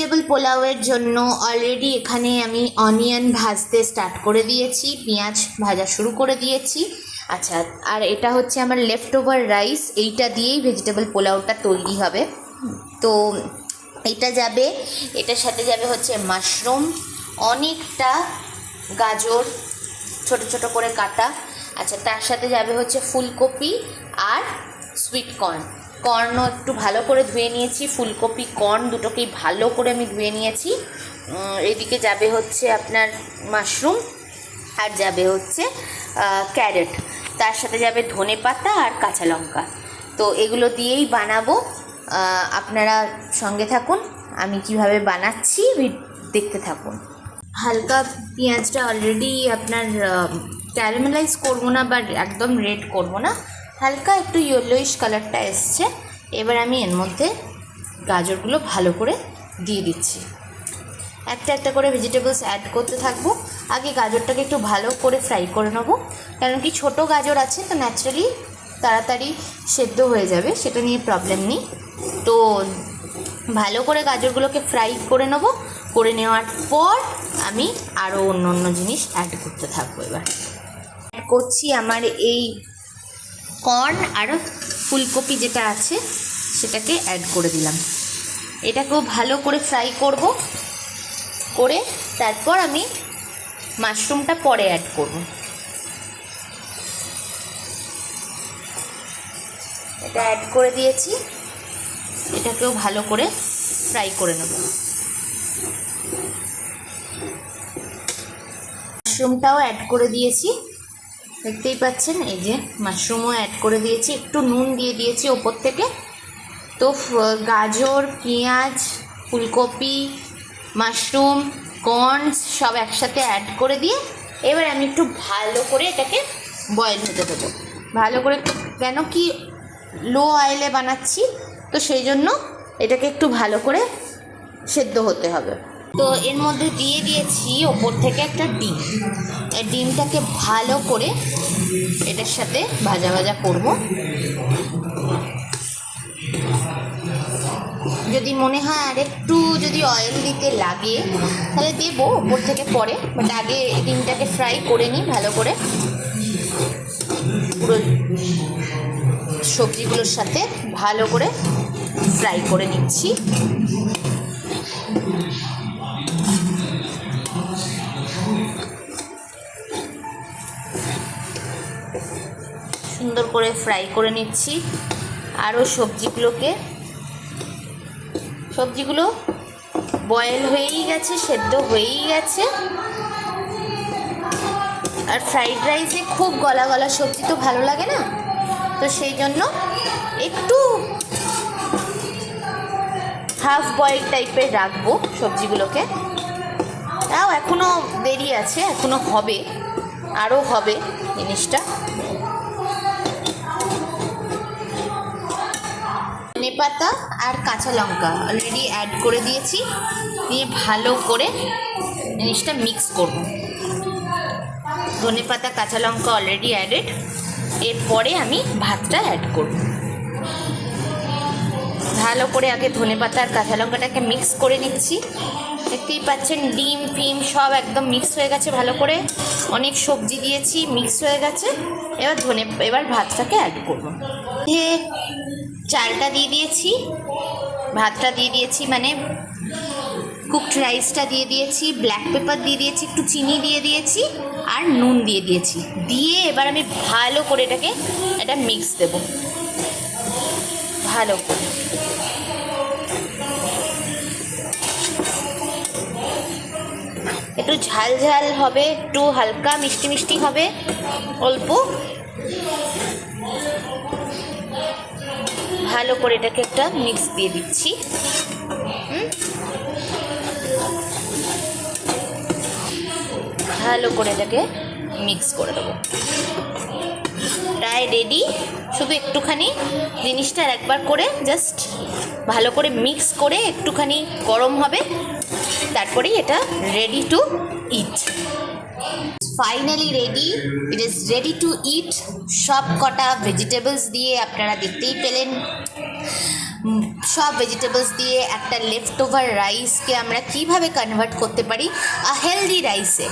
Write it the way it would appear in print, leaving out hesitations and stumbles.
Vegetable পোলাওয়ের জন্য already এখানে আমি অনিয়ন ভাজতে স্টার্ট করে দিয়েছি, পেঁয়াজ ভাজা শুরু করে দিয়েছি। আচ্ছা, আর এটা হচ্ছে আমার লেফট ওভার রাইস, এইটা দিয়েই ভেজিটেবল পোলাওটা তৈরি হবে। তো এটা যাবে, এটার সাথে যাবে হচ্ছে মাশরুম, অনেকটা গাজর ছোট ছোট করে কাটা। আচ্ছা, তার সাথে যাবে হচ্ছে ফুলকপি আর সুইট কর্ন। কর্নও একটু ভালো করে ধুয়ে নিয়েছি, ফুলকপি কর্ন দুটোকেই ভালো করে আমি ধুয়ে নিয়েছি। এদিকে যাবে হচ্ছে আপনার মাশরুম, আর যাবে হচ্ছে ক্যারেট, তার সাথে যাবে ধনেপাতা আর কাঁচা লঙ্কা। তো এগুলো দিয়েই বানাবো। আপনারা সঙ্গে থাকুন, আমি কিভাবে বানাচ্ছি দেখতে থাকুন। হালকা পেঁয়াজটা অলরেডি আপনার ক্যারামেলাইজ করবো না বা একদম রেড করবো না, হালকা একটু ইয়েলোইশ কালারটা এসছে। এবার আমি এর মধ্যে গাজরগুলো ভালো করে দিয়ে দিচ্ছি, একটা একটা করে ভেজিটেবলস অ্যাড করতে থাকবো। আগে গাজরটাকে একটু ভালো করে ফ্রাই করে নেবো, কারণ কি ছোটো গাজর আছে, তো ন্যাচারালি তাড়াতাড়ি সেদ্ধ হয়ে যাবে, সেটা নিয়ে প্রবলেম নেই। তো ভালো করে গাজরগুলোকে ফ্রাই করে নেবো, করে নেওয়ার পর আমি আরও অন্য অন্য জিনিস অ্যাড করতে থাকবো। এবার অ্যাড করছি আমার এই কর্ন আর ফুলকপি যেটা আছে সেটাকে অ্যাড করে দিলাম। এটাকেও ভালো করে ফ্রাই করব, করে তারপর আমি মাশরুমটা পরে অ্যাড করব। এটা অ্যাড করে দিয়েছি, এটাকেও ভালো করে ফ্রাই করে নেব। মাশরুমটাও অ্যাড করে দিয়েছি, দেখতেই পাচ্ছেন, এই যে মাশরুমও অ্যাড করে দিয়েছি, একটু নুন দিয়ে দিয়েছি ওপর থেকে। তো গাজর, পেঁয়াজ, ফুলকপি, মাশরুম, কর্নস সব একসাথে অ্যাড করে দিয়ে এবার আমি একটু ভালো করে এটাকে বয়েল হতে দেবো। ভালো করে, কেন কি লো অয়েলে বানাচ্ছি, তো সেই জন্য এটাকে একটু ভালো করে সেদ্ধ হতে হবে। তো এর মধ্যে দিয়ে দিয়েছি ওপর থেকে একটা ডিম। এই ডিমটাকে ভালো করে এটার সাথে ভাজা ভাজা করব। যদি মনে হয় আর একটু যদি অয়েল দিতে লাগে তাহলে দেবো ওপর থেকে পরে, বাট আগে ডিমটাকে ফ্রাই করে নিই ভালো করে পুরো সবজিগুলোর সাথে ভালো করে ফ্রাই করে নিচ্ছি। সুন্দর করে ফ্রাই করে নিচ্ছি আরও সবজিগুলো বয়েল হয়েই গেছে, সেদ্ধ হয়েই গেছে। আর ফ্রাইড রাইসে খুব গলা গলা সবজি তো ভালো লাগে না, তো সেই জন্য একটু হাফ বয়েল টাইপের রাখবো সবজিগুলোকে। তাও এখনও দেরি আছে, এখনও হবে, আরও হবে জিনিসটা। ধনেপাতা আর কাঁচা লঙ্কা অলরেডি অ্যাড করে দিয়েছি, দিয়ে ভালো করে জিনিসটা মিক্স করব। ধনেপাতা কাঁচা লঙ্কা অলরেডি অ্যাডেড, এরপরে আমি ভাতটা অ্যাড করব। ভালো করে আগে ধনেপাতা আর কাঁচা লঙ্কাটাকে মিক্স করে নিচ্ছি। দেখতেই পাচ্ছেন ডিম ফিম সব একদম মিক্স হয়ে গেছে ভালো করে, অনেক সবজি দিয়েছি, মিক্স হয়ে গেছে। এবার ভাতটাকে অ্যাড করব। চালটা দিয়ে দিয়েছি, ভাতটা দিয়ে দিয়েছি, মানে কুকড রাইসটা দিয়ে দিয়েছি, ব্ল্যাক পেপার দিয়ে দিয়েছি, একটু চিনি দিয়ে দিয়েছি আর নুন দিয়ে দিয়েছি। দিয়ে এবার আমি ভালো করে এটা মিক্স দেব ভালো করে। একটু ঝাল ঝাল হবে, একটু হালকা মিষ্টি মিষ্টি হবে অল্প। ভালো করে এটাকে একটা মিক্স দিয়ে দিচ্ছি। ভালো করে এটাকে মিক্স করে দেবো। প্রায় রেডি, শুধু একটুখানি জিনিসটা একবার করে জাস্ট ভালো করে মিক্স করে একটুখানি গরম হবে, তারপরেই এটা ready to eat. Finally ready, it is ready to eat. সব কটা ভেজিটেবলস দিয়ে আপনারা দেখতেই পেলেন সব ভেজিটেবলস দিয়ে একটা লেফট ওভার রাইসকে আমরা কিভাবে কনভার্ট করতে পারি হেলদি রাইসে।